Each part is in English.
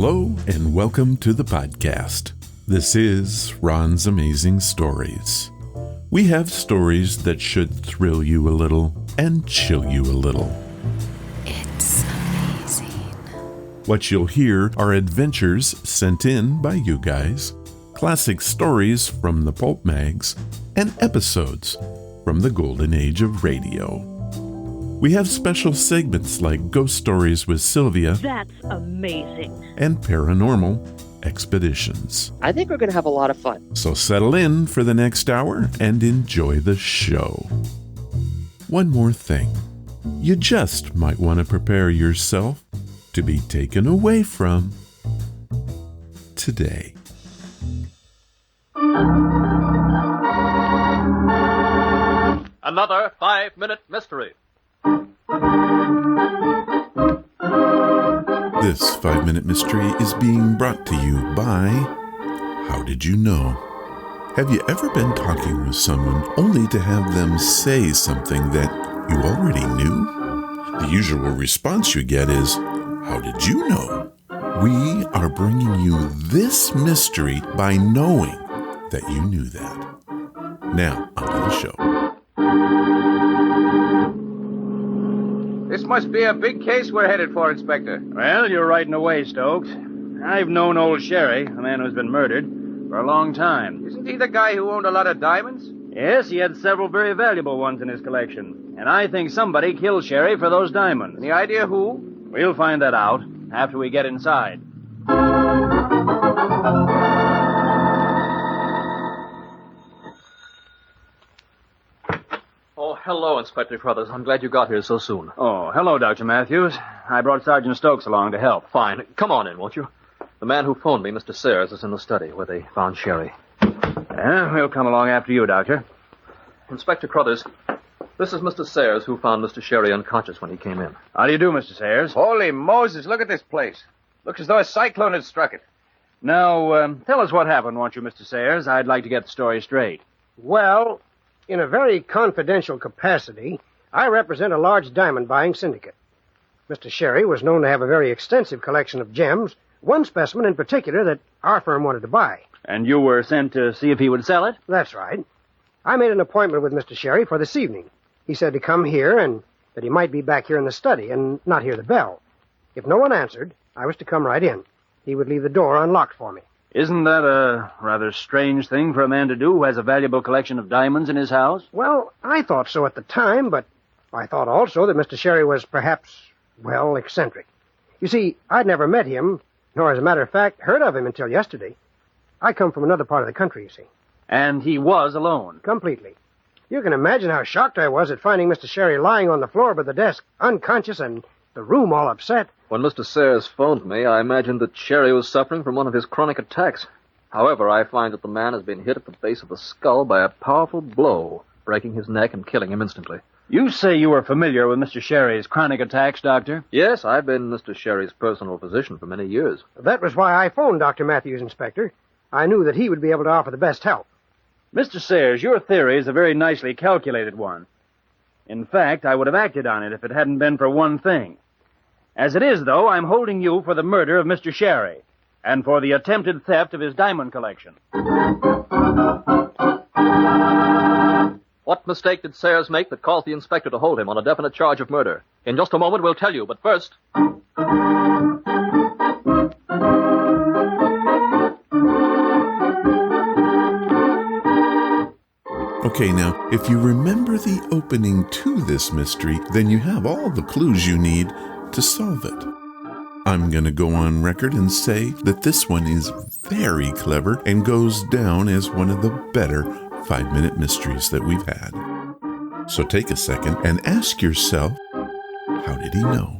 Hello and welcome to the podcast. This is Ron's Amazing Stories. We have stories that should thrill you a little and chill you a little. It's amazing. What you'll hear are adventures sent in by you guys, classic stories from the pulp mags, and episodes from the golden age of radio. We have special segments like Ghost Stories with Sylvia. That's amazing. And Paranormal Expeditions. I think we're going to have a lot of fun. So settle in for the next hour and enjoy the show. One more thing. You just might want to prepare yourself to be taken away from today. Another 5-minute mystery. This 5-minute mystery is being brought to you by How Did You Know? Have you ever been talking with someone only to have them say something that you already knew? The usual response you get is, how did you know? We are bringing you this mystery by knowing that you knew that. Now, onto the show. This must be a big case we're headed for, Inspector. Well, you're right in a way, Stokes. I've known old Sherry, the man who's been murdered, for a long time. Isn't he the guy who owned a lot of diamonds? Yes, he had several very valuable ones in his collection. And I think somebody killed Sherry for those diamonds. Any idea who? We'll find that out after we get inside. Oh, hello, Inspector Crothers. I'm glad you got here so soon. Oh, hello, Dr. Matthews. I brought Sergeant Stokes along to help. Fine. Come on in, won't you? The man who phoned me, Mr. Sayers, is in the study where they found Sherry. We'll come along after you, Doctor. Inspector Crothers, this is Mr. Sayers who found Mr. Sherry unconscious when he came in. How do you do, Mr. Sayers? Holy Moses, look at this place. Looks as though a cyclone had struck it. Now, tell us what happened, won't you, Mr. Sayers? I'd like to get the story straight. Well, in a very confidential capacity, I represent a large diamond buying syndicate. Mr. Sherry was known to have a very extensive collection of gems, one specimen in particular that our firm wanted to buy. And you were sent to see if he would sell it? That's right. I made an appointment with Mr. Sherry for this evening. He said to come here and that he might be back here in the study and not hear the bell. If no one answered, I was to come right in. He would leave the door unlocked for me. Isn't that a rather strange thing for a man to do who has a valuable collection of diamonds in his house? Well, I thought so at the time, but I thought also that Mr. Sherry was perhaps, well, eccentric. You see, I'd never met him, nor, as a matter of fact, heard of him until yesterday. I come from another part of the country, you see. And he was alone? Completely. You can imagine how shocked I was at finding Mr. Sherry lying on the floor by the desk, unconscious, and the room all upset. When Mr. Sayers phoned me, I imagined that Sherry was suffering from one of his chronic attacks. However, I find that the man has been hit at the base of the skull by a powerful blow, breaking his neck and killing him instantly. You say you were familiar with Mr. Sherry's chronic attacks, Doctor? Yes, I've been Mr. Sherry's personal physician for many years. That was why I phoned Dr. Matthews, Inspector. I knew that he would be able to offer the best help. Mr. Sayers, your theory is a very nicely calculated one. In fact, I would have acted on it if it hadn't been for one thing. As it is, though, I'm holding you for the murder of Mr. Sherry and for the attempted theft of his diamond collection. What mistake did Sayers make that caused the inspector to hold him on a definite charge of murder? In just a moment, we'll tell you, but first... Okay, now, if you remember the opening to this mystery, then you have all the clues you need to solve it. I'm going to go on record and say that this one is very clever and goes down as one of the better 5-minute mysteries that we've had. So take a second and ask yourself, how did he know?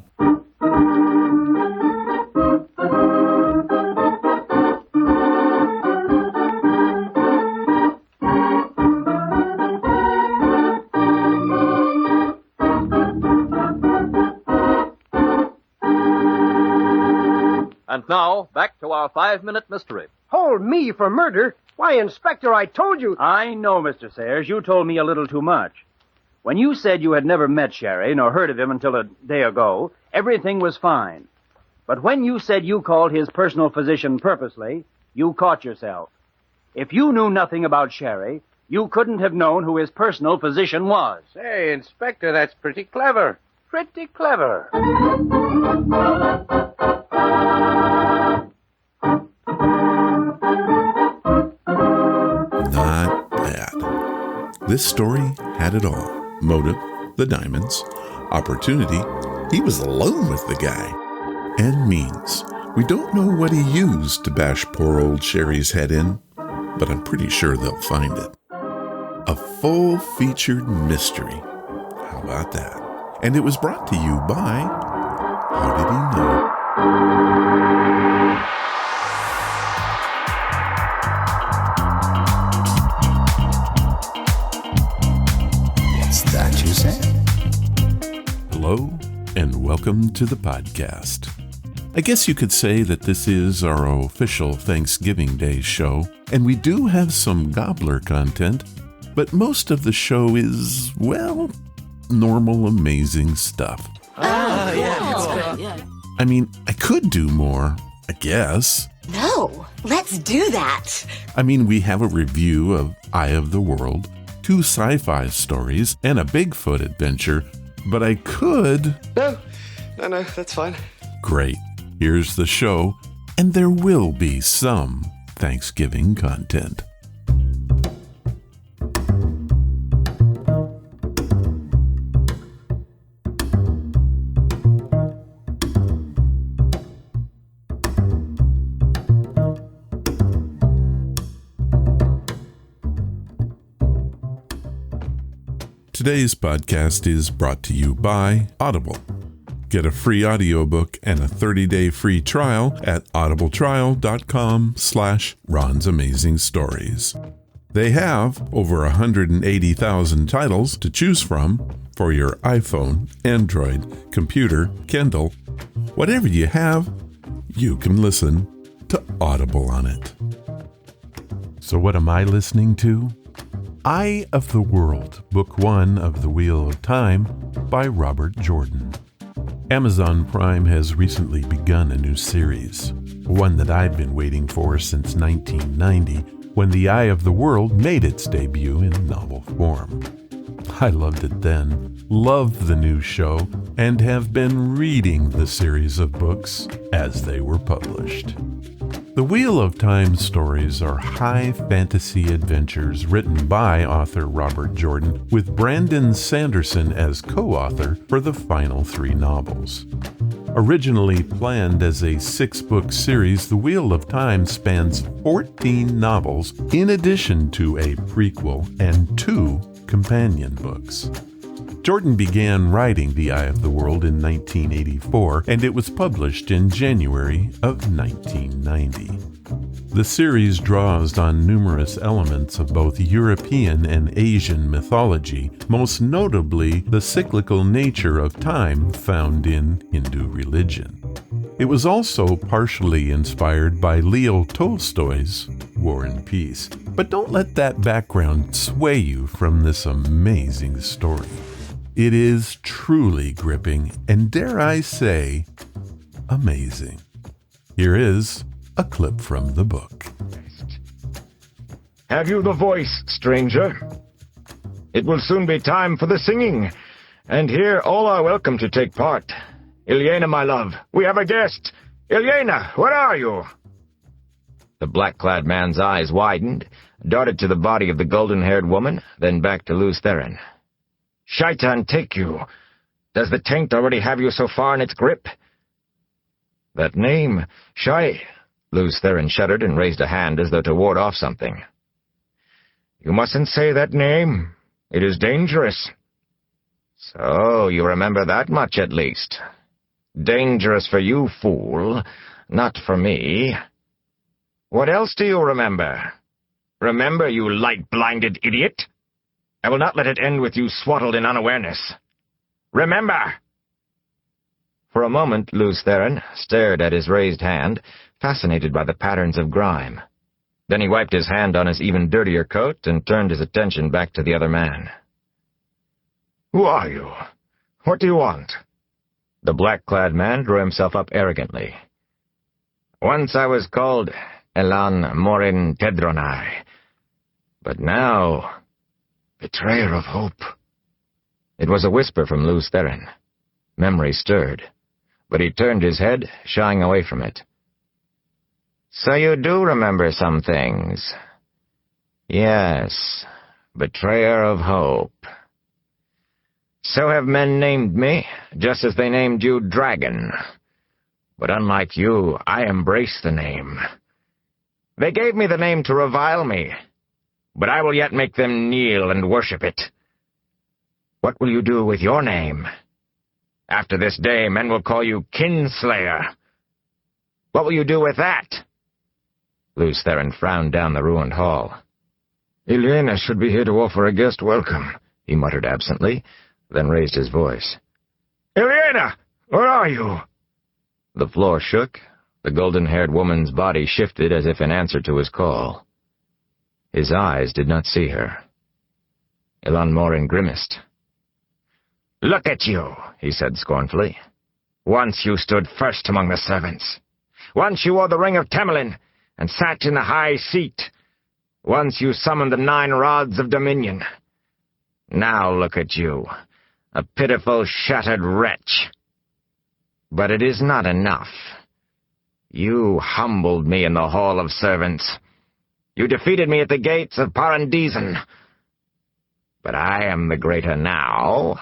And now, back to our 5-minute mystery. Hold me for murder? Why, Inspector, I told you... I know, Mr. Sayers. You told me a little too much. When you said you had never met Sherry nor heard of him until a day ago, everything was fine. But when you said you called his personal physician purposely, you caught yourself. If you knew nothing about Sherry, you couldn't have known who his personal physician was. Say, Inspector, that's pretty clever. Pretty clever. Not bad. This story had it all. Motive, the diamonds, opportunity, he was alone with the guy, and means. We don't know what he used to bash poor old Sherry's head in, but I'm pretty sure they'll find it. A full-featured mystery. How about that? And it was brought to you by How Did He Know? What's that you said? Hello, and welcome to the podcast. I guess you could say that this is our official Thanksgiving Day show, and we do have some gobbler content, but most of the show is, well, normal, amazing stuff. I mean, I could do more, I guess. No, let's do that. I mean, we have a review of Eye of the World, 2 sci-fi stories, and a Bigfoot adventure, but I could... No, that's fine. Great. Here's the show, and there will be some Thanksgiving content. Today's podcast is brought to you by Audible. Get a free audiobook and a 30-day free trial at audibletrial.com/Ron's Amazing Stories. They have over 180,000 titles to choose from for your iPhone, Android, computer, Kindle. Whatever you have, you can listen to Audible on it. So what am I listening to? Eye of the World, Book 1 of The Wheel of Time by Robert Jordan. Amazon Prime has recently begun a new series, one that I've been waiting for since 1990, when The Eye of the World made its debut in novel form. I loved it then, loved the new show, and have been reading the series of books as they were published. The Wheel of Time stories are high fantasy adventures written by author Robert Jordan, with Brandon Sanderson as co-author for the final 3 novels. Originally planned as a 6-book series, The Wheel of Time spans 14 novels in addition to a prequel and 2 companion books. Jordan began writing The Eye of the World in 1984, and it was published in January of 1990. The series draws on numerous elements of both European and Asian mythology, most notably the cyclical nature of time found in Hindu religion. It was also partially inspired by Leo Tolstoy's War and Peace. But don't let that background sway you from this amazing story. It is truly gripping and, dare I say, amazing. Here is a clip from the book. Have you the voice, stranger? It will soon be time for the singing, and here all are welcome to take part. Ilyena, my love, we have a guest. Ilyena, where are you? The black-clad man's eyes widened, darted to the body of the golden-haired woman, then back to Luz Theron. Shaitan take you. Does the taint already have you so far in its grip? That name, Luz Theron shuddered and raised a hand as though to ward off something. You mustn't say that name. It is dangerous. So, you remember that much at least. Dangerous for you, fool, not for me. What else do you remember? Remember, you light-blinded idiot? I will not let it end with you swaddled in unawareness. Remember! For a moment, Luz Theron stared at his raised hand, fascinated by the patterns of grime. Then he wiped his hand on his even dirtier coat and turned his attention back to the other man. Who are you? What do you want? The black-clad man drew himself up arrogantly. Once I was called Elan Morin Tedronai, but now, betrayer of hope. It was a whisper from Lews Therin. Memory stirred, but he turned his head, shying away from it. So you do remember some things. Yes, betrayer of hope. So have men named me, just as they named you Dragon. But unlike you, I embrace the name. They gave me the name to revile me, but I will yet make them kneel and worship it. What will you do with your name? After this day, men will call you Kinslayer. What will you do with that? Lews Therin frowned down the ruined hall. Ilyena should be here to offer a guest welcome, he muttered absently, then raised his voice. Ilyena, where are you? The floor shook. The golden-haired woman's body shifted as if in answer to his call. His eyes did not see her. Elan Morin grimaced. Look at you, he said scornfully. Once you stood first among the servants. Once you wore the ring of Temelin and sat in the high seat. Once you summoned the 9 rods of dominion. Now look at you, a pitiful, shattered wretch. But it is not enough. You humbled me in the hall of servants. You defeated me at the gates of Parandizen. But I am the greater now.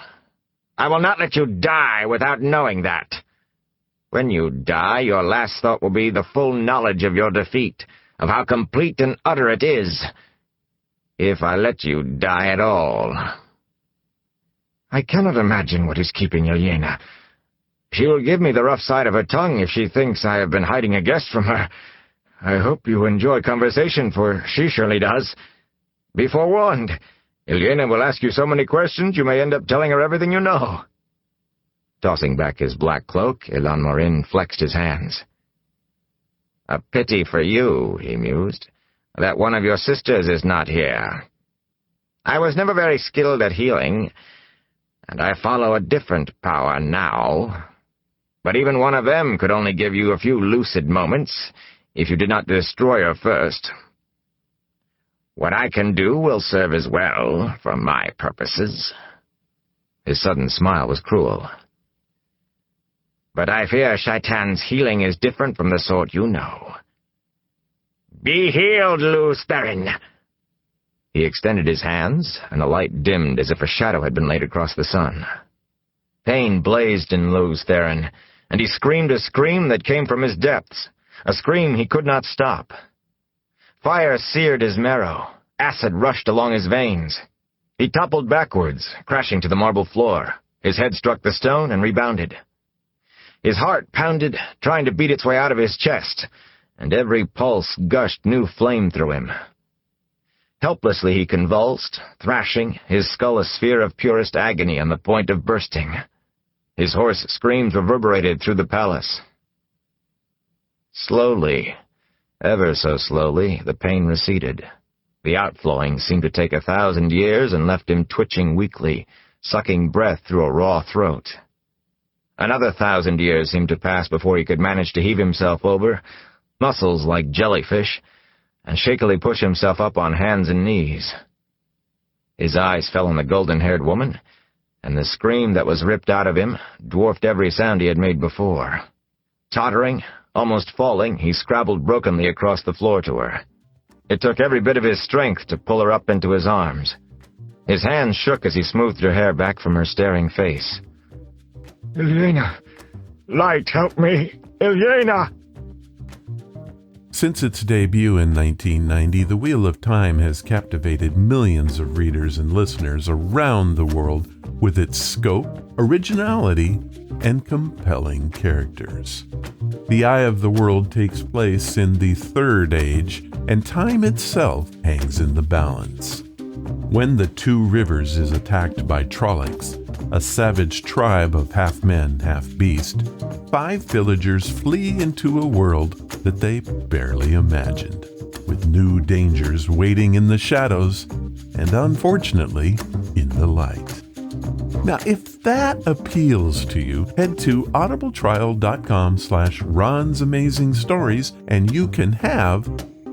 I will not let you die without knowing that. When you die, your last thought will be the full knowledge of your defeat, of how complete and utter it is. If I let you die at all. I cannot imagine what is keeping Ilyena. She will give me the rough side of her tongue if she thinks I have been hiding a guest from her. I hope you enjoy conversation, for she surely does. Be forewarned. Ilyena will ask you so many questions you may end up telling her everything you know. Tossing back his black cloak, Elan Morin flexed his hands. A pity for you, he mused, that one of your sisters is not here. I was never very skilled at healing, and I follow a different power now. But even one of them could only give you a few lucid moments, if you did not destroy her first. What I can do will serve as well, for my purposes. His sudden smile was cruel. But I fear Shaitan's healing is different from the sort you know. Be healed, Lews Therin! He extended his hands, and the light dimmed as if a shadow had been laid across the sun. Pain blazed in Lews Therin, and he screamed a scream that came from his depths, a scream he could not stop. Fire seared his marrow, acid rushed along his veins. He toppled backwards, crashing to the marble floor. His head struck the stone and rebounded. His heart pounded, trying to beat its way out of his chest, and every pulse gushed new flame through him. Helplessly he convulsed, thrashing, his skull a sphere of purest agony on the point of bursting. His hoarse screams reverberated through the palace. Slowly, ever so slowly, the pain receded. The outflowing seemed to take 1,000 years and left him twitching weakly, sucking breath through a raw throat. Another 1,000 years seemed to pass before he could manage to heave himself over, muscles like jellyfish, and shakily push himself up on hands and knees. His eyes fell on the golden-haired woman, and the scream that was ripped out of him dwarfed every sound he had made before. Tottering, almost falling, he scrabbled brokenly across the floor to her. It took every bit of his strength to pull her up into his arms. His hands shook as he smoothed her hair back from her staring face. Ilyena! Light, help me! Ilyena! Since its debut in 1990, The Wheel of Time has captivated millions of readers and listeners around the world with its scope, originality, and compelling characters. The Eye of the World takes place in the Third Age, and time itself hangs in the balance. When the Two Rivers is attacked by Trollocs, a savage tribe of half-men, half-beast, 5 villagers flee into a world that they barely imagined, with new dangers waiting in the shadows and, unfortunately, in the light. Now, if that appeals to you, head to audibletrial.com/Ron's Amazing Stories and you can have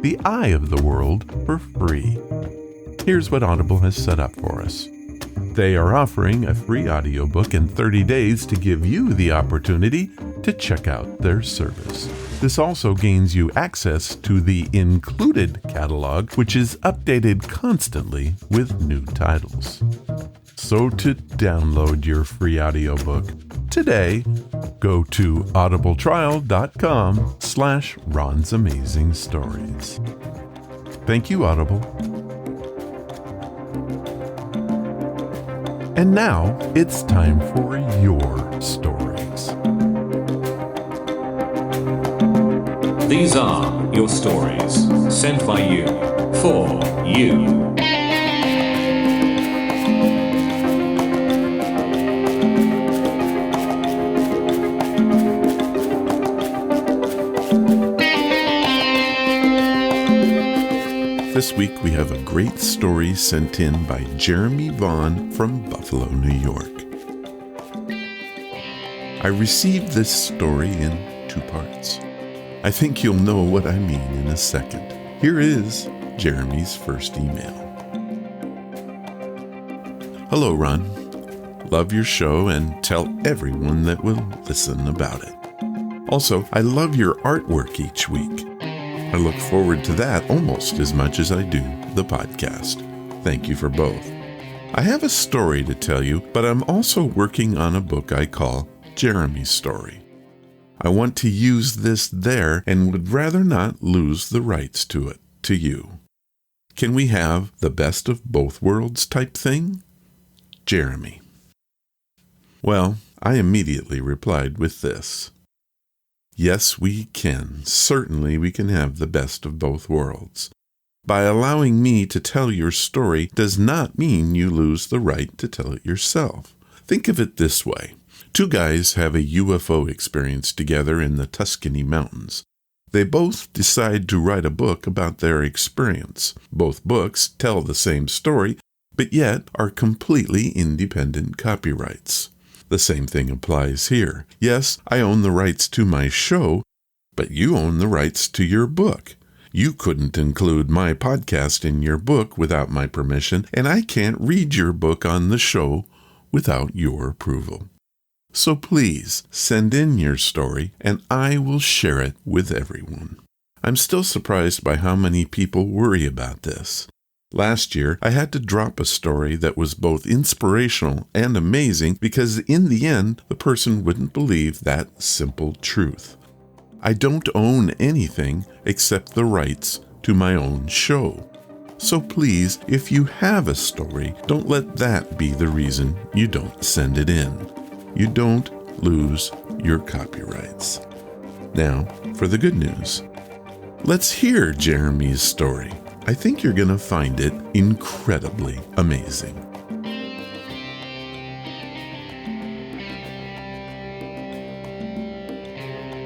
The Eye of the World for free. Here's what Audible has set up for us. They are offering a free audiobook in 30 days to give you the opportunity to check out their service. This also gains you access to the included catalog, which is updated constantly with new titles. So to download your free audiobook today, go to audibletrial.com/Ron's Amazing Stories. Thank you, Audible. And now it's time for your stories. These are your stories, sent by you, for you. This week we have a great story sent in by Jeremy Vaughn from Buffalo, New York. I received this story in 2 parts. I think you'll know what I mean in a second. Here is Jeremy's first email. Hello, Ron. Love your show and tell everyone that will listen about it. Also, I love your artwork each week. I look forward to that almost as much as I do the podcast. Thank you for both. I have a story to tell you, but I'm also working on a book I call Jeremy's Story. I want to use this there and would rather not lose the rights to it to you. Can we have the best of both worlds type thing? Jeremy. Well, I immediately replied with this. Yes, we can. Certainly we can have the best of both worlds. By allowing me to tell your story does not mean you lose the right to tell it yourself. Think of it this way. 2 guys have a UFO experience together in the Tuscany Mountains. They both decide to write a book about their experience. Both books tell the same story, but yet are completely independent copyrights. The same thing applies here. Yes, I own the rights to my show, but you own the rights to your book. You couldn't include my podcast in your book without my permission, and I can't read your book on the show without your approval. So please send in your story, and I will share it with everyone. I'm still surprised by how many people worry about this. Last year, I had to drop a story that was both inspirational and amazing because in the end, the person wouldn't believe that simple truth. I don't own anything except the rights to my own show. So please, if you have a story, don't let that be the reason you don't send it in. You don't lose your copyrights. Now, for the good news. Let's hear Jeremy's story. I think you're going to find it incredibly amazing.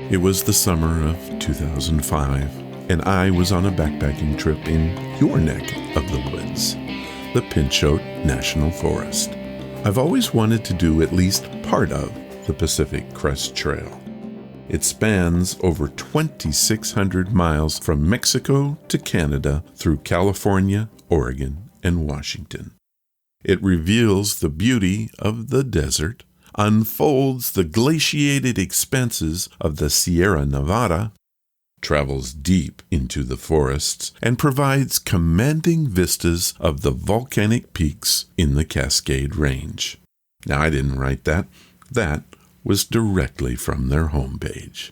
It was the summer of 2005, and I was on a backpacking trip in your neck of the woods, the Pinchot National Forest. I've always wanted to do at least part of the Pacific Crest Trail. It spans over 2,600 miles from Mexico to Canada through California, Oregon, and Washington. It reveals the beauty of the desert, unfolds the glaciated expanses of the Sierra Nevada, travels deep into the forests, and provides commanding vistas of the volcanic peaks in the Cascade Range. Now, I didn't write that. That was directly from their homepage.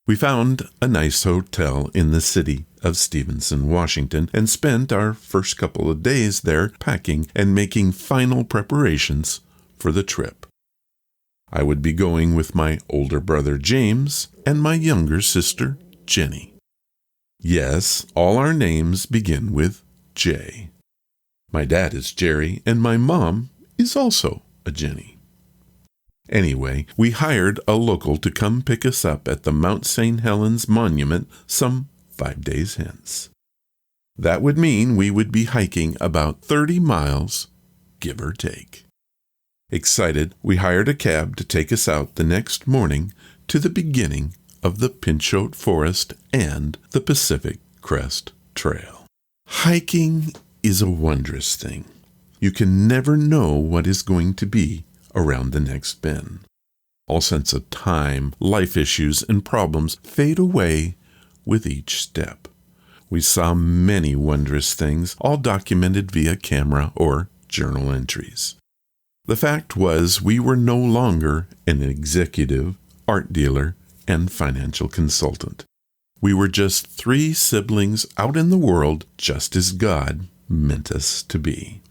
We found a nice hotel in the city of Stevenson, Washington, and spent our first couple of days there packing and making final preparations for the trip. I would be going with my older brother James and my younger sister Jenny. Yes, all our names begin with J. My dad is Jerry, and my mom is also a Jenny. Anyway, we hired a local to come pick us up at the Mount St. Helens Monument some 5 days hence. That would mean we would be hiking about 30 miles, give or take. Excited, we hired a cab to take us out the next morning to the beginning of the Pinchot Forest and the Pacific Crest Trail. Hiking is a wondrous thing. You can never know what is going to be around the next bend. All sense of time, life issues, and problems fade away with each step. We saw many wondrous things, all documented via camera or journal entries. The fact was, we were no longer an executive, art dealer, and financial consultant. We were just 3 siblings out in the world just as God meant us to be.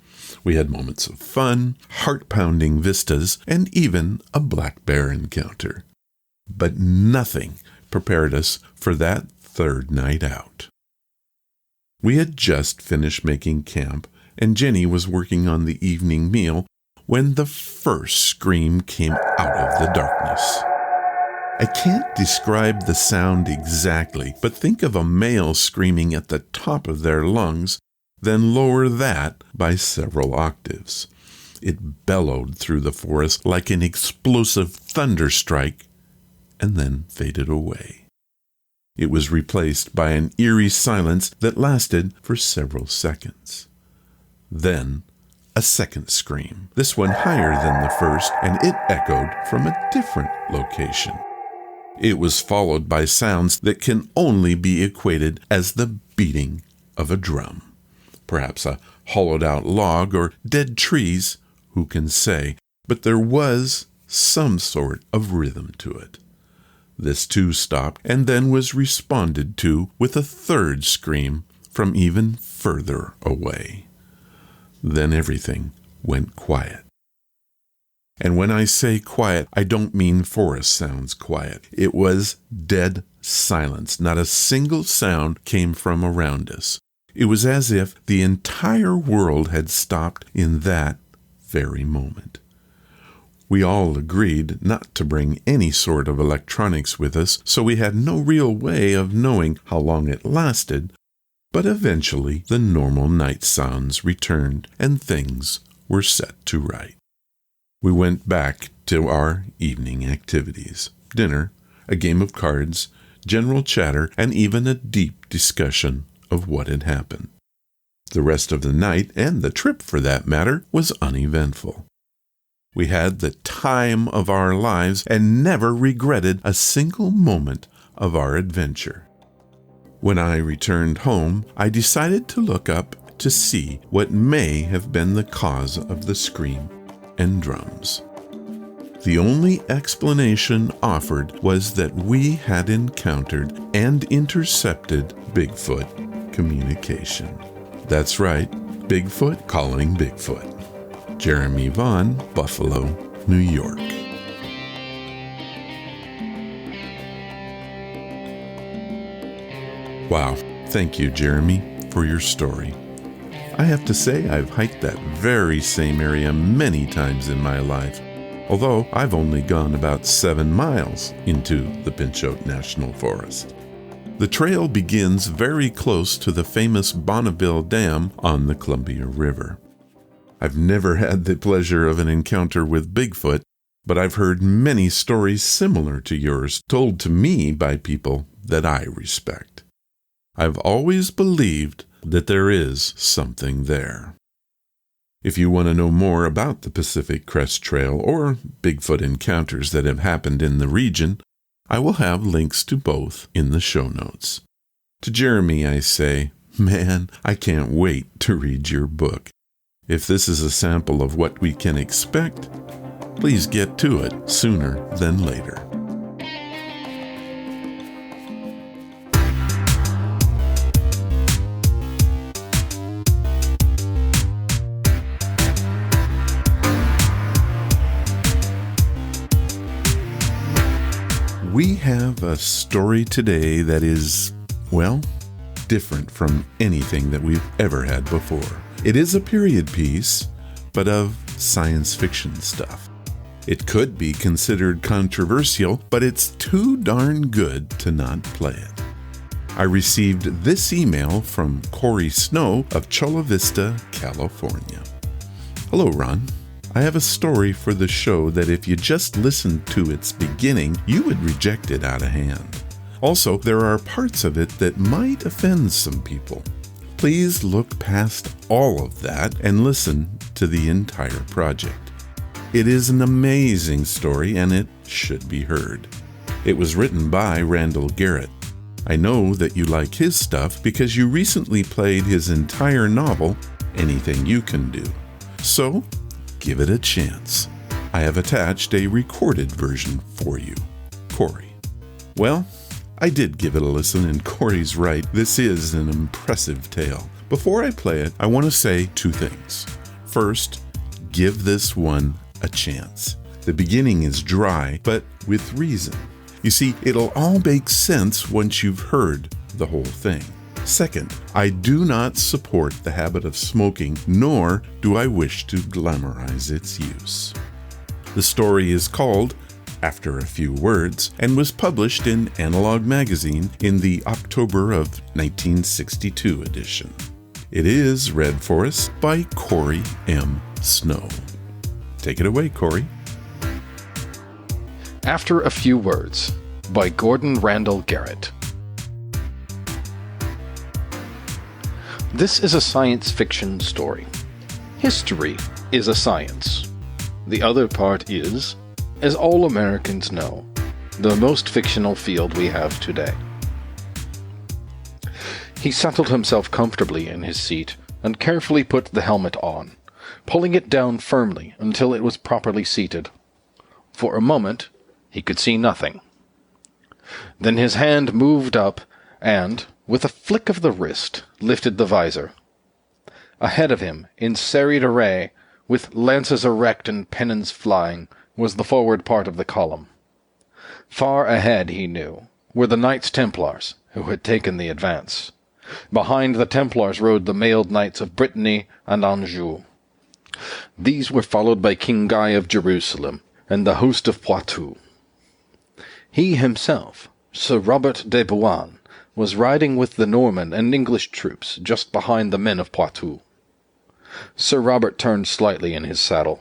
We had moments of fun, heart-pounding vistas, and even a black bear encounter. But nothing prepared us for that third night out. We had just finished making camp, and Jenny was working on the evening meal when the first scream came out of the darkness. I can't describe the sound exactly, but think of a male screaming at the top of their lungs, then lower that by several octaves. It bellowed through the forest like an explosive thunderstrike, and then faded away. It was replaced by an eerie silence that lasted for several seconds. Then, a second scream, this one higher than the first, and it echoed from a different location. It was followed by sounds that can only be equated as the beating of a drum. Perhaps a hollowed-out log or dead trees, who can say, but there was some sort of rhythm to it. This too stopped and then was responded to with a third scream from even further away. Then everything went quiet. And when I say quiet, I don't mean forest sounds quiet. It was dead silence. Not a single sound came from around us. It was as if the entire world had stopped in that very moment. We all agreed not to bring any sort of electronics with us, so we had no real way of knowing how long it lasted, but eventually the normal night sounds returned and things were set to right. We went back to our evening activities: dinner, a game of cards, general chatter, and even a deep discussion of what had happened. The rest of the night, and the trip for that matter, was uneventful. We had the time of our lives and never regretted a single moment of our adventure. When I returned home, I decided to look up to see what may have been the cause of the scream and drums. The only explanation offered was that we had encountered and intercepted Bigfoot communication. That's right, Bigfoot calling Bigfoot. Jeremy Vaughn, Buffalo, New York. Wow, thank you, Jeremy, for your story. I have to say I've hiked that very same area many times in my life, although I've only gone about 7 miles into the Pinchot National Forest. The trail begins very close to the famous Bonneville Dam on the Columbia River. I've never had the pleasure of an encounter with Bigfoot, but I've heard many stories similar to yours told to me by people that I respect. I've always believed that there is something there. If you want to know more about the Pacific Crest Trail or Bigfoot encounters that have happened in the region, I will have links to both in the show notes. To Jeremy, I say, man, I can't wait to read your book. If this is a sample of what we can expect, please get to it sooner than later. We have a story today that is, well, different from anything that we've ever had before. It is a period piece, but of science fiction stuff. It could be considered controversial, but it's too darn good to not play it. I received this email from Corey Snow of Chula Vista, California. Hello, Ron. I have a story for the show that if you just listened to its beginning, you would reject it out of hand. Also, there are parts of it that might offend some people. Please look past all of that and listen to the entire project. It is an amazing story and it should be heard. It was written by Randall Garrett. I know that you like his stuff because you recently played his entire novel, Anything You Can Do. So, give it a chance. I have attached a recorded version for you. Corey. Well, I did give it a listen, and Corey's right. This is an impressive tale. Before I play it, I want to say two things. First, give this one a chance. The beginning is dry, but with reason. You see, it'll all make sense once you've heard the whole thing. Second, I do not support the habit of smoking, nor do I wish to glamorize its use. The story is called After a Few Words and was published in Analog Magazine in the October of 1962 edition. It is read for us by Corey M. Snow. Take it away, Corey. After a Few Words by Gordon Randall Garrett. This is a science fiction story. History is a science. The other part is, as all Americans know, the most fictional field we have today. He settled himself comfortably in his seat and carefully put the helmet on, pulling it down firmly until it was properly seated. For a moment, he could see nothing. Then his hand moved up and, with a flick of the wrist, lifted the visor. Ahead of him, in serried array, with lances erect and pennons flying, was the forward part of the column. Far ahead, he knew, were the Knights Templars, who had taken the advance. Behind the Templars rode the mailed knights of Brittany and Anjou. These were followed by King Guy of Jerusalem and the host of Poitou. He himself, Sir Robert de Bouain, was riding with the Norman and English troops just behind the men of Poitou. Sir Robert turned slightly in his saddle.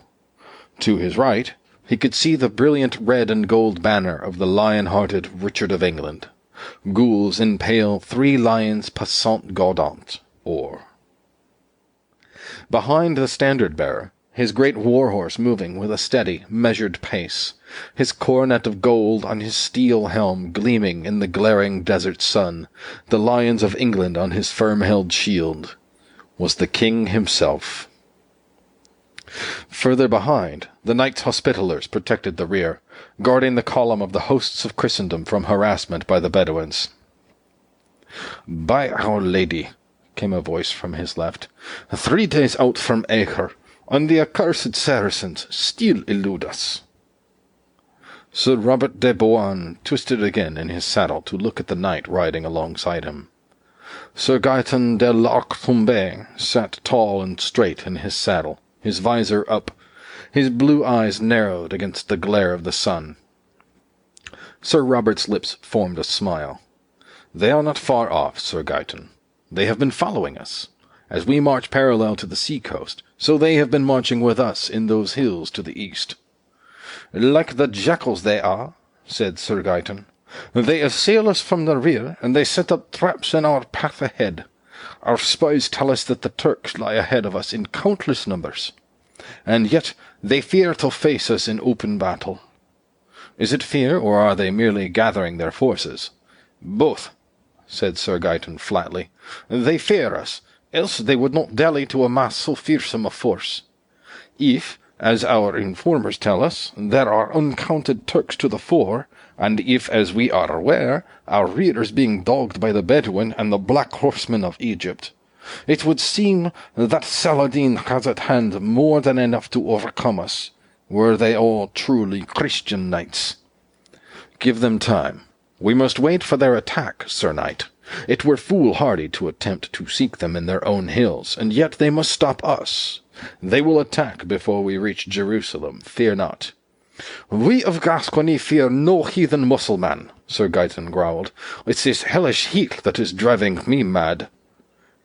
To his right, he could see the brilliant red and gold banner of the lion-hearted Richard of England. Gules impale 3 lions passant gaudant, or. Behind the standard-bearer, his great war-horse moving with a steady, measured pace, his coronet of gold on his steel helm gleaming in the glaring desert sun, the lions of England on his firm-held shield, was the king himself. Further behind, the Knights Hospitallers protected the rear, guarding the column of the hosts of Christendom from harassment by the Bedouins. "By Our Lady," came a voice from his left, 3 days out from Acre, and the accursed Saracens still elude us. Sir Robert de Bouain twisted again in his saddle to look at the knight riding alongside him. Sir Gaeton de l'Arc-Tombé sat tall and straight in his saddle, his visor up, his blue eyes narrowed against the glare of the sun. Sir Robert's lips formed a smile. "They are not far off, Sir Gaeton. They have been following us. As we march parallel to the sea-coast, so they have been marching with us in those hills to the east." "Like the jackals they are," said Sir Gaeton. "They assail us from the rear, and they set up traps in our path ahead. Our spies tell us that the Turks lie ahead of us in countless numbers, and yet they fear to face us in open battle." "Is it fear, or are they merely gathering their forces?" "Both," said Sir Gaeton flatly. "They fear us, else they would not dally to amass so fearsome a force. If, as our informers tell us, there are uncounted Turks to the fore, and if, as we are aware, our rear is being dogged by the Bedouin and the black horsemen of Egypt, it would seem that Saladin has at hand more than enough to overcome us, were they all truly Christian knights. Give them time. We must wait for their attack, Sir Knight. It were foolhardy to attempt to seek them in their own hills, and yet they must stop us. They will attack before we reach Jerusalem, fear not." "We of Gascony fear no heathen Mussulman," Sir Gaeton growled. "It's this hellish heat that is driving me mad."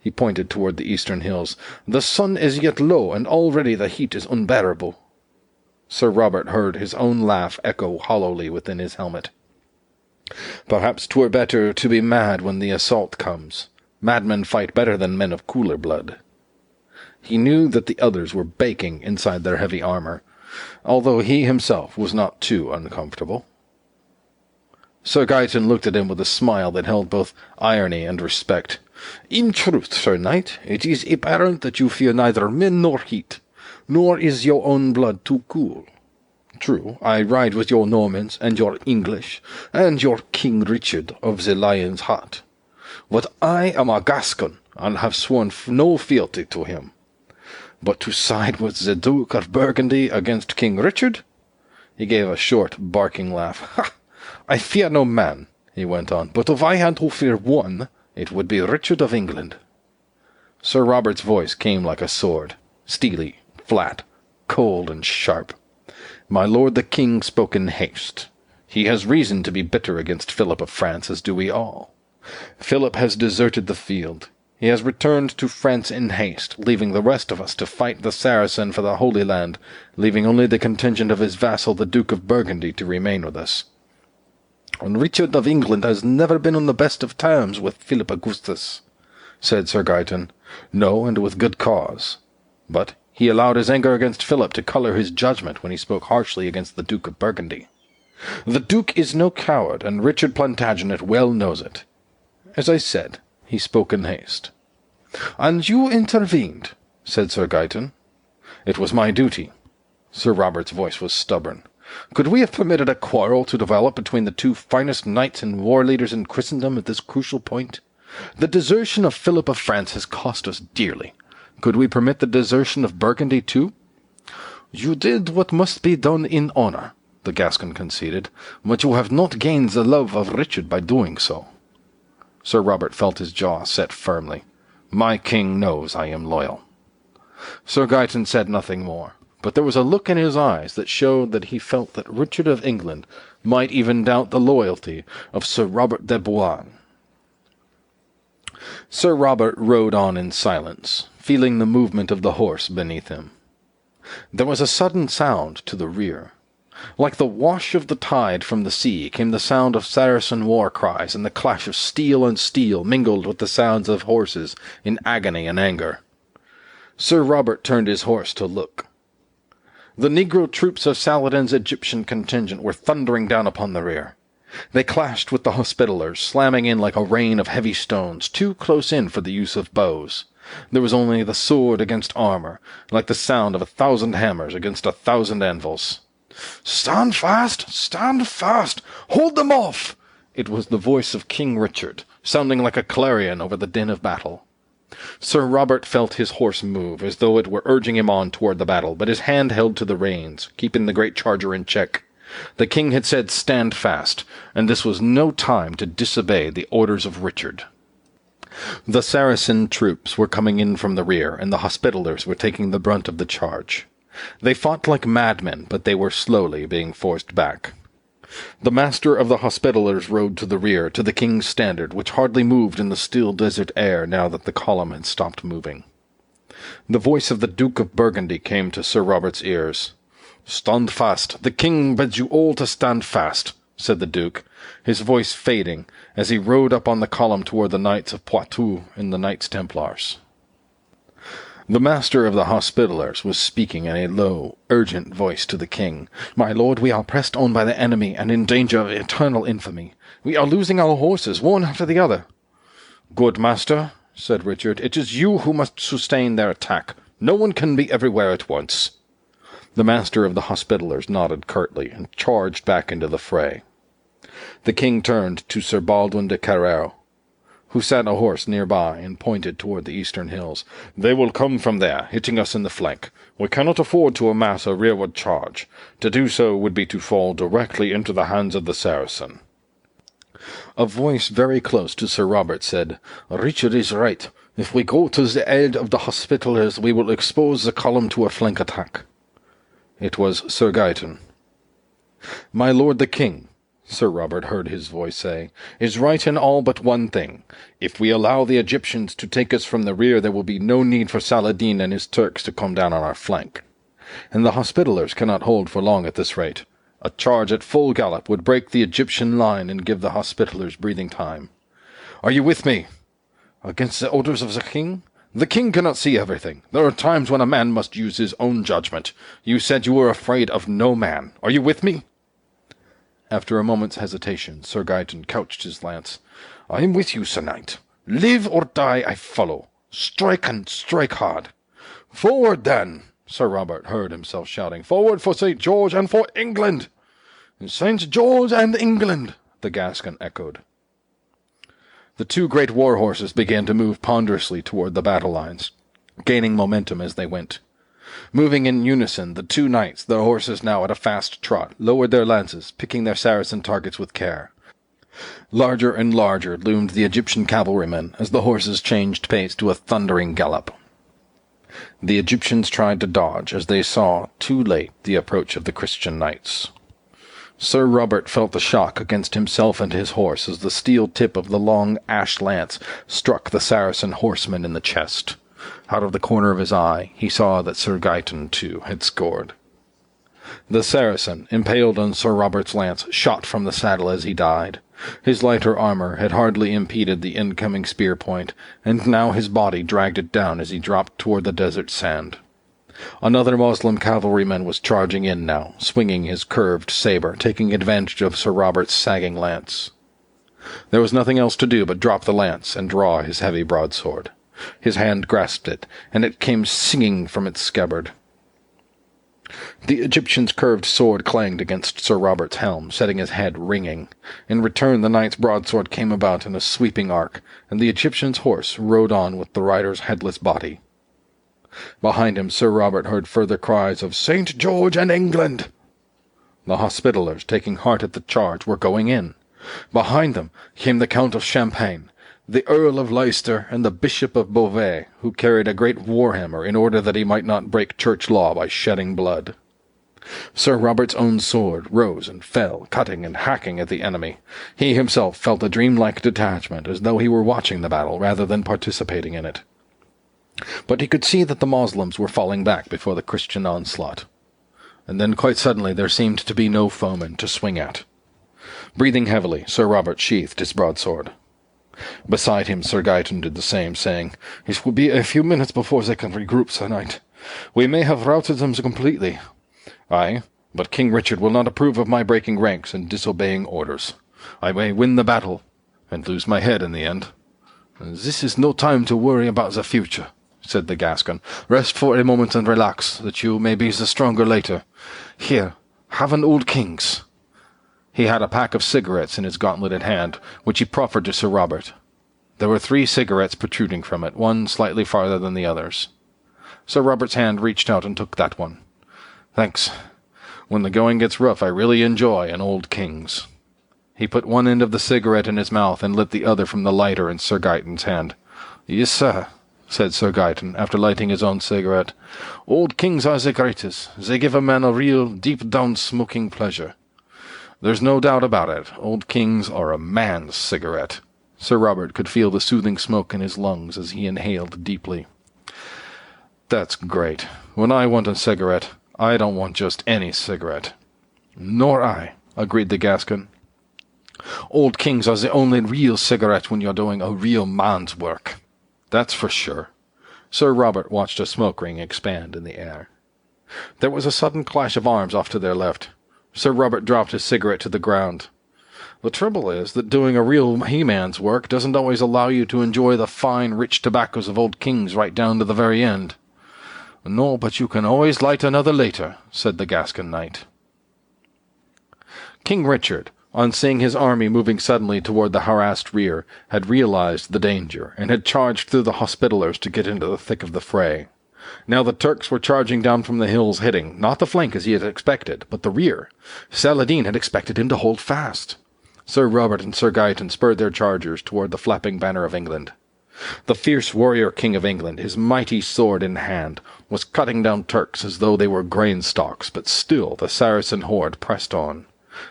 He pointed toward the eastern hills. "The sun is yet low, and already the heat is unbearable. Sir Robert heard his own laugh echo hollowly within his helmet. "Perhaps 'twere better to be mad when the assault comes. Madmen fight better than men of cooler blood." He knew that the others were baking inside their heavy armor, although he himself was not too uncomfortable. Sir Gaeton looked at him with a smile that held both irony and respect. "In truth, Sir Knight, it is apparent that you fear neither men nor heat, nor is your own blood too cool. True, I ride with your Normans and your English, and your King Richard of the Lion's Heart. But I am a Gascon, and have sworn no fealty to him. But to side with the Duke of Burgundy against King Richard?" He gave a short, barking laugh. "Ha! I fear no man," he went on, "but if I had to fear one, it would be Richard of England." Sir Robert's voice came like a sword, steely, flat, cold, and sharp. "My lord the king spoke in haste. He has reason to be bitter against Philip of France, as do we all. Philip has deserted the field. He has returned to France in haste, leaving the rest of us to fight the Saracen for the Holy Land, leaving only the contingent of his vassal, the Duke of Burgundy, to remain with us. And Richard of England has never been on the best of terms with Philip Augustus," said Sir Gaeton. "No, and with good cause. But he allowed his anger against Philip to colour his judgment when he spoke harshly against the Duke of Burgundy. The Duke is no coward, and Richard Plantagenet well knows it. As I said, he spoke in haste." "And you intervened," said Sir Gaeton. "It was my duty." Sir Robert's voice was stubborn. "Could we have permitted a quarrel to develop between the two finest knights and war leaders in Christendom at this crucial point? The desertion of Philip of France has cost us dearly. Could we permit the desertion of Burgundy too?" "You did what must be done in honour," the Gascon conceded, "but you have not gained the love of Richard by doing so." Sir Robert felt his jaw set firmly. "My king knows I am loyal." Sir Gaeton said nothing more, but there was a look in his eyes that showed that he felt that Richard of England might even doubt the loyalty of Sir Robert de Bouain. Sir Robert rode on in silence, feeling the movement of the horse beneath him. There was a sudden sound to the rear. Like the wash of the tide from the sea came the sound of Saracen war cries, and the clash of steel on steel mingled with the sounds of horses in agony and anger. Sir Robert turned his horse to look. The Negro troops of Saladin's Egyptian contingent were thundering down upon the rear. They clashed with the Hospitallers, slamming in like a rain of heavy stones, too close in for the use of bows. There was only the sword against armor, like the sound of 1,000 hammers against 1,000 anvils. "Stand fast! Stand fast! Hold them off!" It was the voice of King Richard, sounding like a clarion over the din of battle. Sir Robert felt his horse move, as though it were urging him on toward the battle, but his hand held to the reins, keeping the great charger in check. The king had said, "Stand fast," and this was no time to disobey the orders of Richard. The Saracen troops were coming in from the rear, and the Hospitallers were taking the brunt of the charge. They fought like madmen, but they were slowly being forced back. The master of the Hospitallers rode to the rear, to the king's standard, which hardly moved in the still desert air now that the column had stopped moving. The voice of the Duke of Burgundy came to Sir Robert's ears. "Stand fast! The king bids you all to stand fast," said the Duke, his voice fading as he rode up on the column toward the Knights of Poitou and the Knights Templars. The master of the Hospitallers was speaking in a low, urgent voice to the king. "My lord, we are pressed on by the enemy and in danger of eternal infamy. We are losing our horses, one after the other." "Good master," said Richard, "it is you who must sustain their attack. No one can be everywhere at once." The master of the Hospitallers nodded curtly and charged back into the fray. The king turned to Sir Baldwin de Carrero, who sat a horse nearby and pointed toward the eastern hills. "They will come from there, hitting us in the flank. We cannot afford to amass a rearward charge. To do so would be to fall directly into the hands of the Saracen." A voice very close to Sir Robert said, "Richard is right. If we go to the aid of the Hospitallers, we will expose the column to a flank attack." It was Sir Gaeton. "My lord the king," Sir Robert heard his voice say, "is right in all but one thing. If we allow the Egyptians to take us from the rear, there will be no need for Saladin and his Turks to come down on our flank. and the Hospitallers cannot hold for long at this rate. A charge at full gallop would break the Egyptian line and give the Hospitallers breathing time. Are you with me? Against the orders of the king? The king cannot see everything. There are times when a man must use his own judgment. You said you were afraid of no man. Are you with me? After a moment's hesitation, Sir Gaeton couched his lance. I am with you, Sir Knight. Live or die, I follow. Strike and strike hard. Forward, then! Sir Robert heard himself shouting. Forward for St. George and for England! St. George and England! The Gascon echoed. The two great war horses began to move ponderously toward the battle lines, gaining momentum as they went. Moving in unison, the two knights, their horses now at a fast trot, lowered their lances, picking their Saracen targets with care. Larger and larger loomed the Egyptian cavalrymen as the horses changed pace to a thundering gallop. The Egyptians tried to dodge as they saw, too late, the approach of the Christian knights. Sir Robert felt the shock against himself and his horse as the steel tip of the long ash lance struck the Saracen horseman in the chest. Out of the corner of his eye, he saw that Sir Gaeton, too, had scored. The Saracen, impaled on Sir Robert's lance, shot from the saddle as he died. His lighter armor had hardly impeded the incoming spear point, and now his body dragged it down as he dropped toward the desert sand. Another Moslem cavalryman was charging in now, swinging his curved saber, taking advantage of Sir Robert's sagging lance. There was nothing else to do but drop the lance and draw his heavy broadsword. His hand grasped it, and it came singing from its scabbard. The Egyptian's curved sword clanged against Sir Robert's helm, setting his head ringing. In return the knight's broadsword came about in a sweeping arc, and the Egyptian's horse rode on with the rider's headless body. Behind him Sir Robert heard further cries of St. George and England. The Hospitallers, taking heart at the charge, were going in. Behind them came the Count of Champagne, the Earl of Leicester, and the Bishop of Beauvais, who carried a great war-hammer in order that he might not break church law by shedding blood. Sir Robert's own sword rose and fell, cutting and hacking at the enemy. He himself felt a dreamlike detachment, as though he were watching the battle rather than participating in it. But he could see that the Moslems were falling back before the Christian onslaught. And then quite suddenly there seemed to be no foeman to swing at. Breathing heavily, Sir Robert sheathed his broadsword. Beside him Sir Gaeton did the same, saying, It will be a few minutes before they can regroup, Sir Knight. We may have routed them completely. Aye, but King Richard will not approve of my breaking ranks and disobeying orders. I may win the battle, and lose my head in the end. This is no time to worry about the future, said the Gascon. Rest for a moment and relax, that you may be the stronger later. Here, have an Old King's. He had a pack of cigarettes in his gauntleted hand, which he proffered to Sir Robert. There were 3 cigarettes protruding from it, one slightly farther than the others. Sir Robert's hand reached out and took that one. Thanks. When the going gets rough, I really enjoy an Old King's. He put one end of the cigarette in his mouth and lit the other from the lighter in Sir Gaeton's hand. Yes, sir, said Sir Gaeton, after lighting his own cigarette. Old Kings are the greatest. They give a man a real, deep-down smoking pleasure. There's no doubt about it. Old Kings are a man's cigarette. Sir Robert could feel the soothing smoke in his lungs as he inhaled deeply. That's great. When I want a cigarette, I don't want just any cigarette. Nor I, agreed the Gascon. Old Kings are the only real cigarette when you're doing a real man's work. That's for sure. Sir Robert watched a smoke ring expand in the air. There was a sudden clash of arms off to their left. Sir Robert dropped his cigarette to the ground. The trouble is that doing a real he-man's work doesn't always allow you to enjoy the fine, rich tobaccos of Old Kings right down to the very end. No, but you can always light another later, said the Gascon knight. King Richard, on seeing his army moving suddenly toward the harassed rear, had realized the danger, and had charged through the Hospitallers to get into the thick of the fray. Now the Turks were charging down from the hills, hitting, not the flank as he had expected, but the rear. Saladin had expected him to hold fast. Sir Robert and Sir Gaeton spurred their chargers toward the flapping banner of England. The fierce warrior King of England, his mighty sword in hand, was cutting down Turks as though they were grain stalks, but still the Saracen horde pressed on.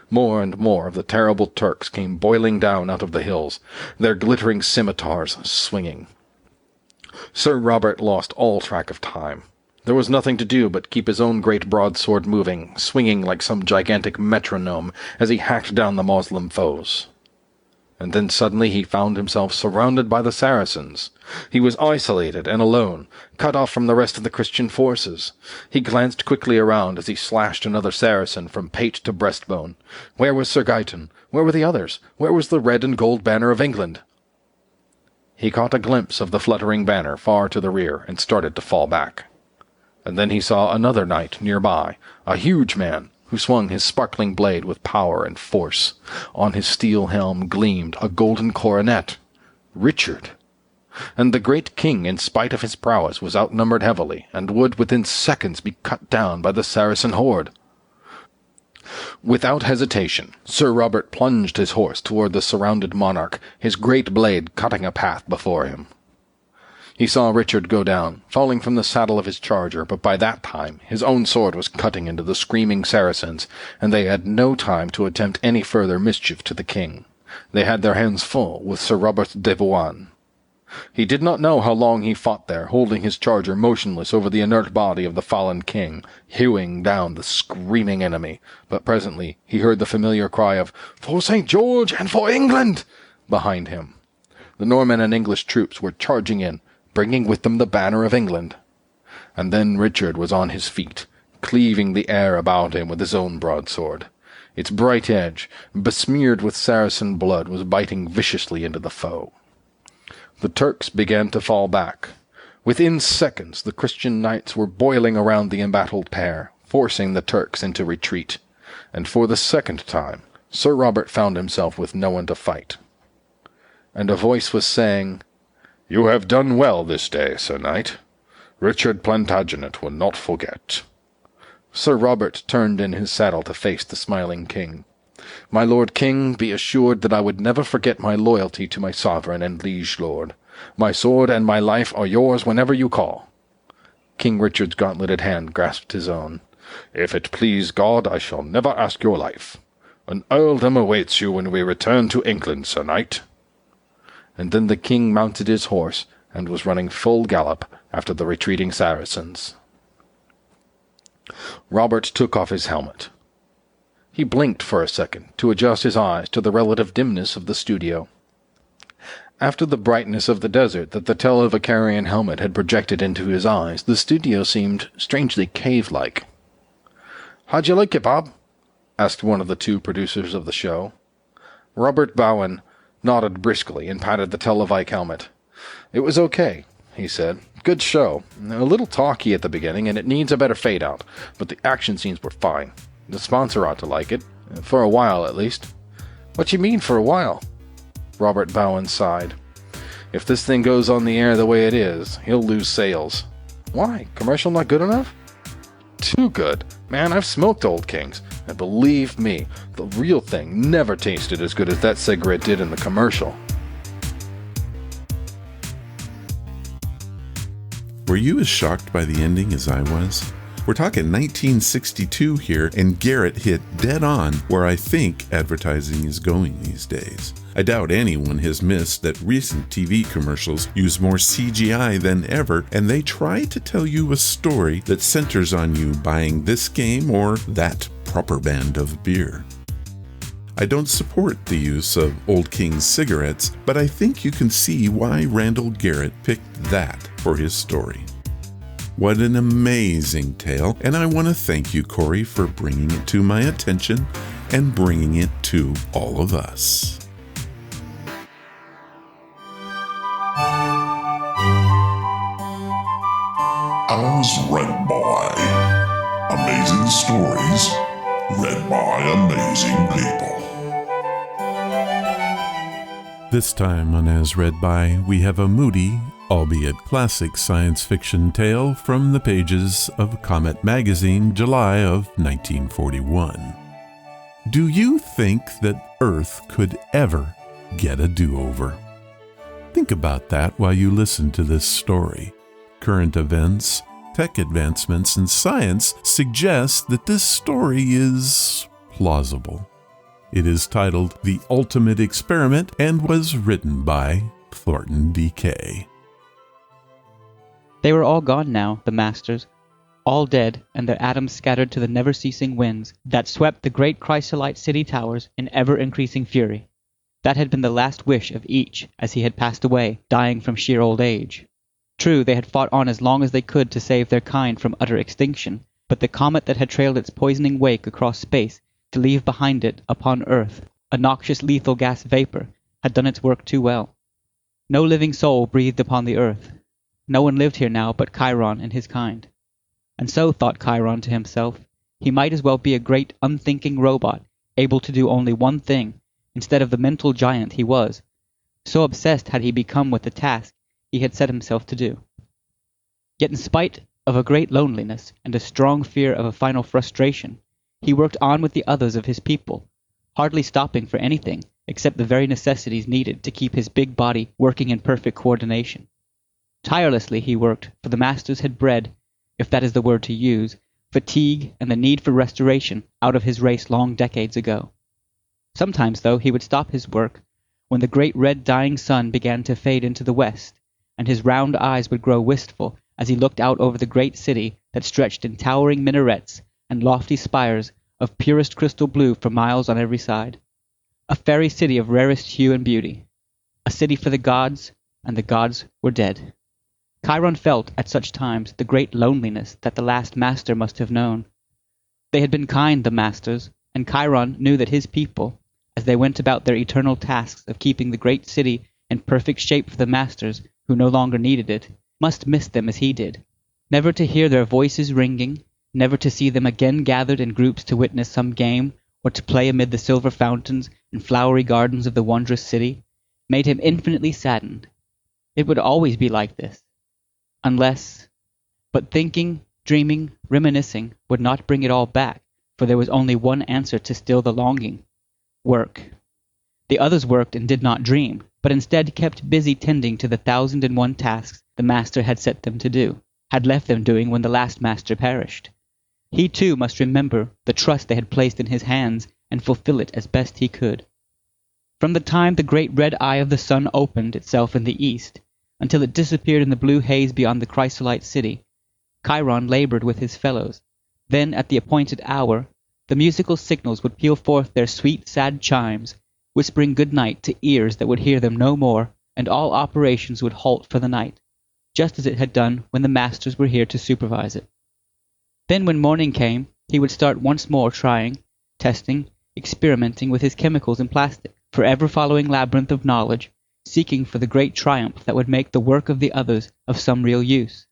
More and more of the terrible Turks came boiling down out of the hills, their glittering scimitars swinging. Sir Robert lost all track of time. There was nothing to do but keep his own great broadsword moving, swinging like some gigantic metronome as he hacked down the Moslem foes. And then suddenly he found himself surrounded by the Saracens. He was isolated and alone, cut off from the rest of the Christian forces. He glanced quickly around as he slashed another Saracen from pate to breastbone. Where was Sir Gaeton? Where were the others? Where was the red and gold banner of England? He caught a glimpse of the fluttering banner far to the rear and started to fall back. And then he saw another knight nearby, a huge man, who swung his sparkling blade with power and force. On his steel helm gleamed a golden coronet. Richard. And the great king, in spite of his prowess, was outnumbered heavily, and would within seconds be cut down by the Saracen horde. Without hesitation, Sir Robert plunged his horse toward the surrounded monarch, his great blade cutting a path before him. He saw Richard go down, falling from the saddle of his charger, but by that time his own sword was cutting into the screaming Saracens, and they had no time to attempt any further mischief to the king. They had their hands full with Sir Robert de Bouain. He did not know how long he fought there, holding his charger motionless over the inert body of the fallen king, hewing down the screaming enemy, but presently he heard the familiar cry of, "For St. George and for England!" behind him. The Norman and English troops were charging in, bringing with them the banner of England. And then Richard was on his feet, cleaving the air about him with his own broadsword. Its bright edge, besmeared with Saracen blood, was biting viciously into the foe. The Turks began to fall back. Within seconds the Christian knights were boiling around the embattled pair, forcing the Turks into retreat. And for the second time, Sir Robert found himself with no one to fight. And a voice was saying, "You have done well this day, Sir Knight. Richard Plantagenet will not forget." Sir Robert turned in his saddle to face the smiling king. "My lord king, be assured that I would never forget my loyalty to my sovereign and liege lord. My sword and my life are yours whenever you call." King Richard's gauntleted hand grasped his own. "If it please God, I shall never ask your life. An earldom awaits you when we return to England, Sir Knight." And then the king mounted his horse and was running full gallop after the retreating Saracens. Robert took off his helmet. He blinked for a second to adjust his eyes to the relative dimness of the studio. After the brightness of the desert that the Televicarian helmet had projected into his eyes, the studio seemed strangely cave-like. "How'd you like it, Bob?" asked one of the two producers of the show. Robert Bowen nodded briskly and patted the Televic helmet. "It was okay," he said. "Good show. A little talky at the beginning, and it needs a better fade-out, but the action scenes were fine. The sponsor ought to like it. For a while, at least." "What you mean, for a while?" Robert Bowen sighed. "If this thing goes on the air the way it is, he'll lose sales." "Why? Commercial not good enough?" "Too good. Man, I've smoked Old Kings, and believe me, the real thing never tasted as good as that cigarette did in the commercial." Were you as shocked by the ending as I was? We're talking 1962 here, and Garrett hit dead on where I think advertising is going these days. I doubt anyone has missed that recent TV commercials use more CGI than ever, and they try to tell you a story that centers on you buying this game or that proper brand of beer. I don't support the use of Old King's cigarettes, but I think you can see why Randall Garrett picked that for his story. What an amazing tale, and I want to thank you, Corey, for bringing it to my attention and bringing it to all of us. As read by. Amazing stories read by amazing people. This time on As Read By, we have a moody, albeit classic science fiction tale from the pages of Comet magazine, July of 1941. Do you think that Earth could ever get a do-over? Think about that while you listen to this story. Current events, tech advancements, and science suggest that this story is plausible. It is titled The Ultimate Experiment and was written by Thornton D.K. They were all gone now, the masters. all dead and their atoms scattered to the never-ceasing winds that swept the great chrysolite city towers in ever-increasing fury. That had been the last wish of each as he had passed away, dying from sheer old age. True, they had fought on as long as they could to save their kind from utter extinction, but the comet that had trailed its poisoning wake across space to leave behind it upon Earth a noxious lethal gas vapor had done its work too well. No living soul breathed upon the Earth. No one lived here now but Chiron and his kind. And so, thought Chiron to himself, he might as well be a great unthinking robot, able to do only one thing, instead of the mental giant he was. So obsessed had he become with the task he had set himself to do. Yet in spite of a great loneliness and a strong fear of a final frustration, he worked on with the others of his people, hardly stopping for anything except the very necessities needed to keep his big body working in perfect coordination. Tirelessly he worked, for the masters had bred, if that is the word to use, fatigue and the need for restoration out of his race long decades ago. Sometimes, though, he would stop his work when the great red dying sun began to fade into the west, and his round eyes would grow wistful as he looked out over the great city that stretched in towering minarets and lofty spires of purest crystal blue for miles on every side. A fairy city of rarest hue and beauty. A city for the gods, and the gods were dead. Chiron felt, at such times, the great loneliness that the last master must have known. They had been kind, the masters, and Chiron knew that his people, as they went about their eternal tasks of keeping the great city in perfect shape for the masters who no longer needed it, must miss them as he did. Never to hear their voices ringing, never to see them again gathered in groups to witness some game or to play amid the silver fountains and flowery gardens of the wondrous city, made him infinitely saddened. It would always be like this. Unless... But thinking, dreaming, reminiscing would not bring it all back, for there was only one answer to still the longing. Work. The others worked and did not dream, but instead kept busy tending to the 1,001 tasks the master had set them to do, had left them doing when the last master perished. He too must remember the trust they had placed in his hands and fulfill it as best he could. From the time the great red eye of the sun opened itself in the east, until it disappeared in the blue haze beyond the chrysolite city, Chiron labored with his fellows. Then, at the appointed hour, the musical signals would peal forth their sweet, sad chimes, whispering good night to ears that would hear them no more, and all operations would halt for the night, just as it had done when the masters were here to supervise it. Then when morning came, he would start once more trying, testing, experimenting with his chemicals and plastic, forever following labyrinth of knowledge, seeking for the great triumph that would make the work of the others of some real use.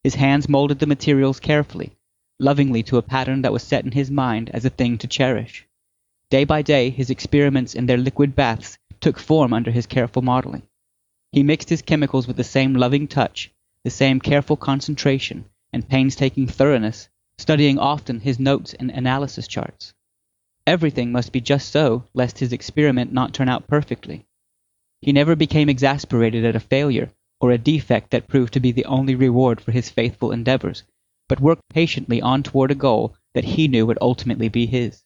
His hands molded the materials carefully, lovingly to a pattern that was set in his mind as a thing to cherish. Day by day his experiments in their liquid baths took form under his careful modeling. He mixed his chemicals with the same loving touch, the same careful concentration and painstaking thoroughness, studying often his notes and analysis charts. Everything must be just so, lest his experiment not turn out perfectly. He never became exasperated at a failure or a defect that proved to be the only reward for his faithful endeavors, but worked patiently on toward a goal that he knew would ultimately be his.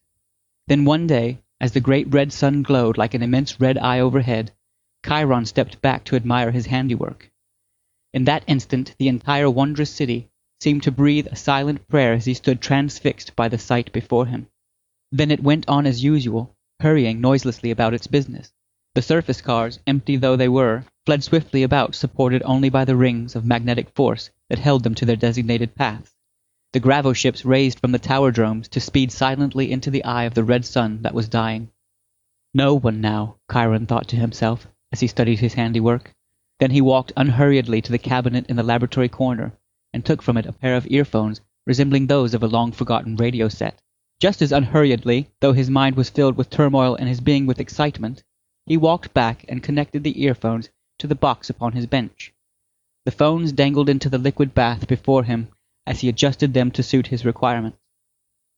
Then one day, as the great red sun glowed like an immense red eye overhead, Chiron stepped back to admire his handiwork. In that instant the entire wondrous city seemed to breathe a silent prayer as he stood transfixed by the sight before him. Then it went on as usual, hurrying noiselessly about its business. The surface cars, empty though they were, fled swiftly about, supported only by the rings of magnetic force that held them to their designated paths. The gravoships raised from the tower dromes to speed silently into the eye of the red sun that was dying. No one now, Chiron thought to himself, as he studied his handiwork. Then he walked unhurriedly to the cabinet in the laboratory corner, and took from it a pair of earphones resembling those of a long-forgotten radio set. Just as unhurriedly, though his mind was filled with turmoil and his being with excitement, he walked back and connected the earphones to the box upon his bench. The phones dangled into the liquid bath before him as he adjusted them to suit his requirements.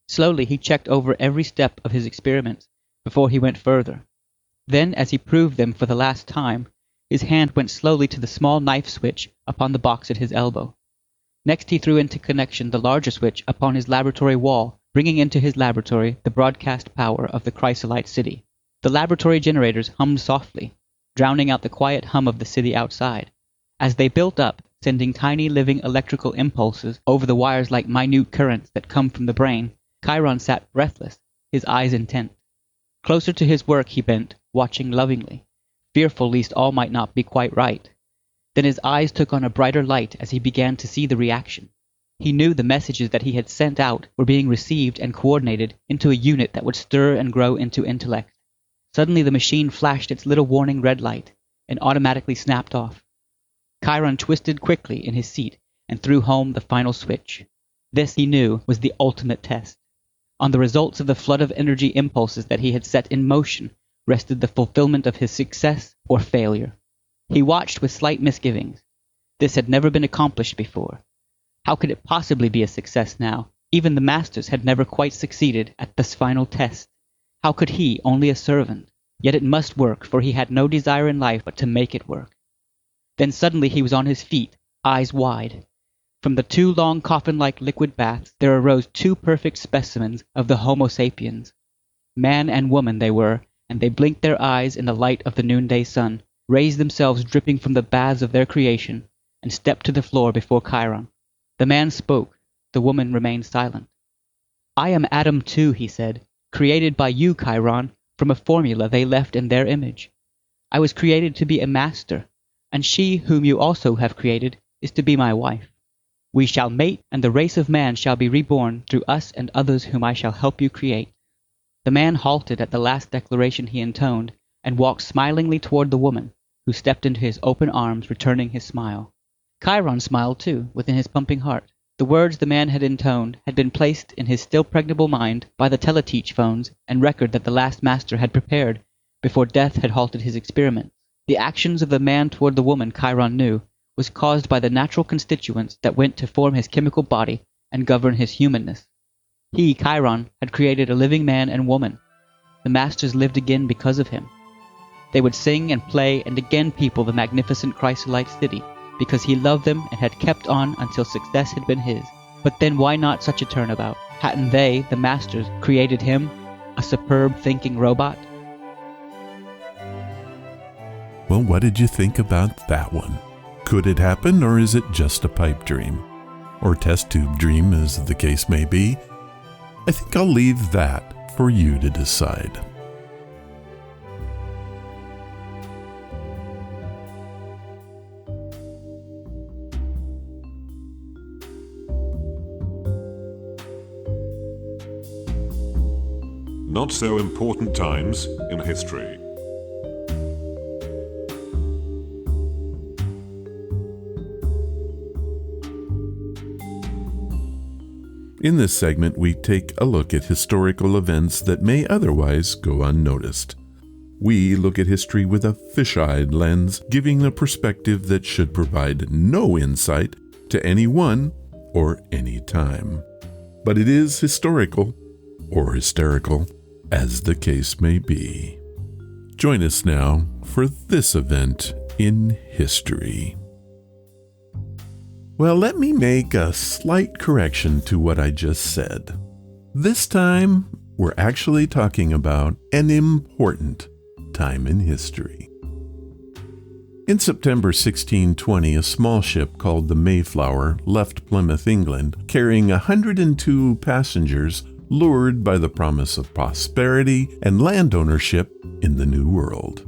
Slowly he checked over every step of his experiments before he went further. Then, as he proved them for the last time, his hand went slowly to the small knife switch upon the box at his elbow. Next he threw into connection the larger switch upon his laboratory wall, bringing into his laboratory the broadcast power of the chrysolite city. The laboratory generators hummed softly, drowning out the quiet hum of the city outside. As they built up, sending tiny living electrical impulses over the wires like minute currents that come from the brain, Chiron sat breathless, his eyes intent. Closer to his work he bent, watching lovingly, fearful lest all might not be quite right. Then his eyes took on a brighter light as he began to see the reaction. He knew the messages that he had sent out were being received and coordinated into a unit that would stir and grow into intellect. Suddenly the machine flashed its little warning red light and automatically snapped off. Chiron twisted quickly in his seat and threw home the final switch. This, he knew, was the ultimate test. On the results of the flood of energy impulses that he had set in motion rested the fulfillment of his success or failure. He watched with slight misgivings. This had never been accomplished before. How could it possibly be a success now? Even the masters had never quite succeeded at this final test. How could he, only a servant? Yet it must work, for he had no desire in life but to make it work. Then suddenly he was on his feet, eyes wide. From the 2 long coffin-like liquid baths there arose 2 perfect specimens of the Homo sapiens. Man and woman they were, and they blinked their eyes in the light of the noonday sun, raised themselves dripping from the baths of their creation, and stepped to the floor before Chiron. The man spoke, the woman remained silent. "I am Adam too," he said, "created by you, Chiron, from a formula they left in their image. I was created to be a master, and she whom you also have created is to be my wife. We shall mate, and the race of man shall be reborn through us and others whom I shall help you create." The man halted at the last declaration he intoned, and walked smilingly toward the woman, who stepped into his open arms, returning his smile. Chiron smiled too, within his pumping heart. The words the man had intoned had been placed in his still pregnable mind by the teleteach phones and record that the last master had prepared before death had halted his experiments. The actions of the man toward the woman, Chiron knew, was caused by the natural constituents that went to form his chemical body and govern his humanness. He, Chiron, had created a living man and woman. The masters lived again because of him. They would sing and play and again people the magnificent chrysolite city, because he loved them and had kept on until success had been his. But then why not such a turnabout? Hadn't they, the masters, created him, a superb thinking robot? Well, what did you think about that one? Could it happen, or is it just a pipe dream? Or test tube dream, as the case may be? I think I'll leave that for you to decide. Not so important times in history. In this segment, we take a look at historical events that may otherwise go unnoticed. We look at history with a fish-eyed lens, giving a perspective that should provide no insight to anyone or any time. But it is historical, or hysterical, as the case may be. Join us now for this event in history. Well, let me make a slight correction to what I just said. This time, we're actually talking about an important time in history. In September 1620, a small ship called the Mayflower left Plymouth, England, carrying 102 passengers lured by the promise of prosperity and land ownership in the New World.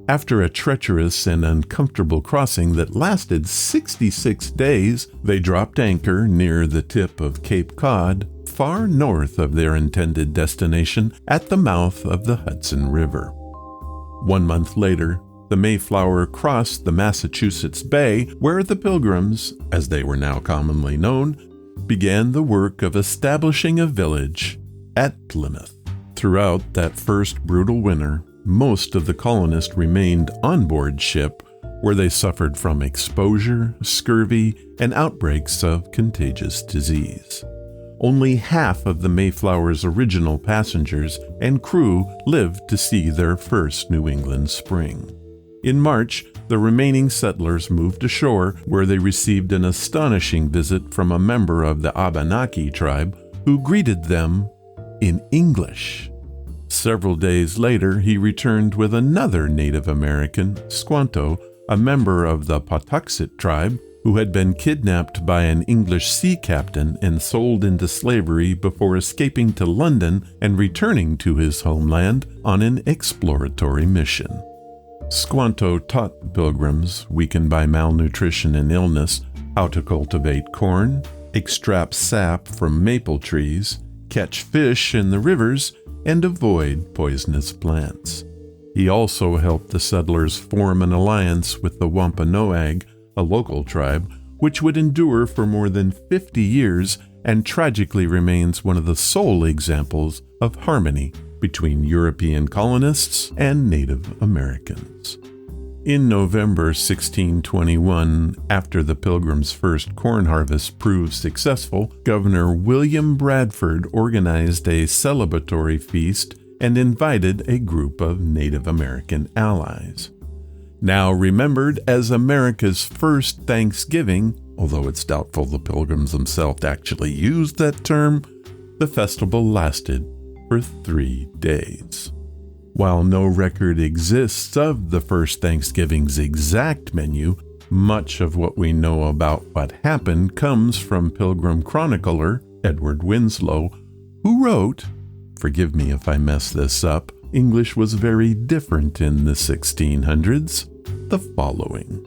After a treacherous and uncomfortable crossing that lasted 66 days, they dropped anchor near the tip of Cape Cod, far north of their intended destination at the mouth of the Hudson River. 1 month later, the Mayflower crossed the Massachusetts Bay, where the Pilgrims, as they were now commonly known, began the work of establishing a village at Plymouth. Throughout that first brutal winter, most of the colonists remained on board ship, where they suffered from exposure, scurvy, and outbreaks of contagious disease. Only half of the Mayflower's original passengers and crew lived to see their first New England spring. In March, the remaining settlers moved ashore, where they received an astonishing visit from a member of the Abenaki tribe, who greeted them in English. Several days later, he returned with another Native American, Squanto, a member of the Patuxet tribe, who had been kidnapped by an English sea captain and sold into slavery before escaping to London and returning to his homeland on an exploratory mission. Squanto taught the Pilgrims, weakened by malnutrition and illness, how to cultivate corn, extract sap from maple trees, catch fish in the rivers, and avoid poisonous plants. He also helped the settlers form an alliance with the Wampanoag, a local tribe, which would endure for more than 50 years and tragically remains one of the sole examples of harmony between European colonists and Native Americans. In November 1621, after the Pilgrims' first corn harvest proved successful, Governor William Bradford organized a celebratory feast and invited a group of Native American allies. Now remembered as America's first Thanksgiving, although it's doubtful the Pilgrims themselves actually used that term, the festival lasted for 3 days. While no record exists of the first Thanksgiving's exact menu, much of what we know about what happened comes from Pilgrim chronicler Edward Winslow, who wrote, forgive me if I mess this up, English was very different in the 1600s, the following.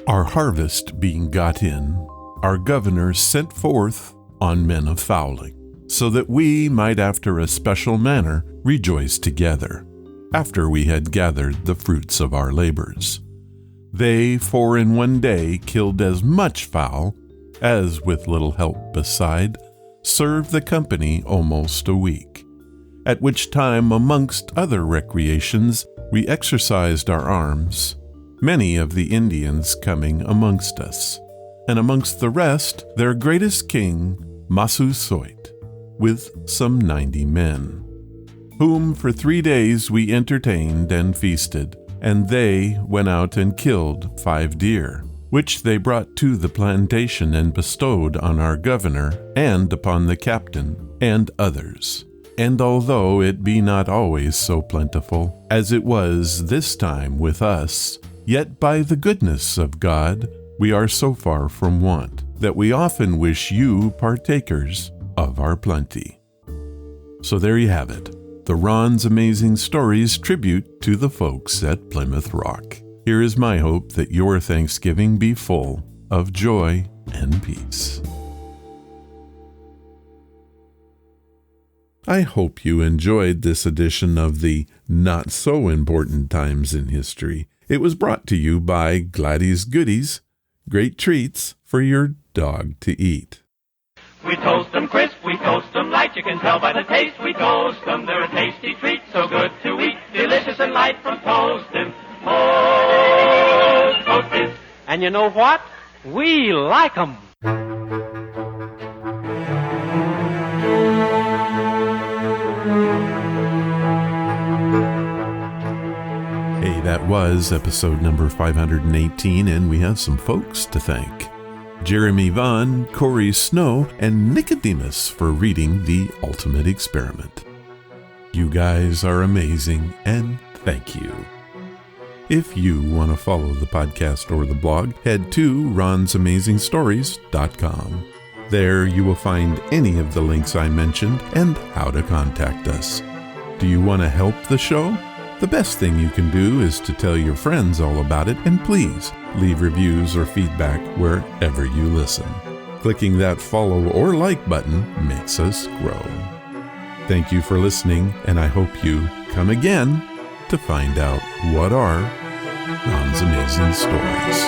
Our harvest being got in, our governor sent forth on men of fowling, so that we might after a special manner rejoice together, after we had gathered the fruits of our labors. They 4 in one day killed as much fowl, as with little help beside, served the company almost a week. At which time, amongst other recreations, we exercised our arms, many of the Indians coming amongst us, and amongst the rest their greatest king, Massasoit, with some 90 men, whom for 3 days we entertained and feasted, and they went out and killed 5 deer, which they brought to the plantation and bestowed on our governor and upon the captain and others. And although it be not always so plentiful as it was this time with us, yet by the goodness of God we are so far from want, that we often wish you partakers of our plenty. So there you have it, the Ron's Amazing Stories tribute to the folks at Plymouth Rock. Here is my hope that your Thanksgiving be full of joy and peace. I hope you enjoyed this edition of the Not So Important Times in History. It was brought to you by Gladys Goodies, great treats for your dog to eat. We toast them crisp, we toast them light, you can tell by the taste we toast them. They're a tasty treat, so good to eat, delicious and light from toasting. Oh, toasted. And you know what? We like 'em. Hey, that was episode number 518, and we have some folks to thank. Jeremy Vaughn, Corey Snow, and Nicodemus for reading The Ultimate Experiment. You guys are amazing, and thank you. If you want to follow the podcast or the blog, head to ronsamazingstories.com. There you will find any of the links I mentioned and how to contact us. Do you want to help the show? The best thing you can do is to tell your friends all about it, and please leave reviews or feedback wherever you listen. Clicking that follow or like button makes us grow. Thank you for listening, and I hope you come again to find out what are Ron's Amazing Stories.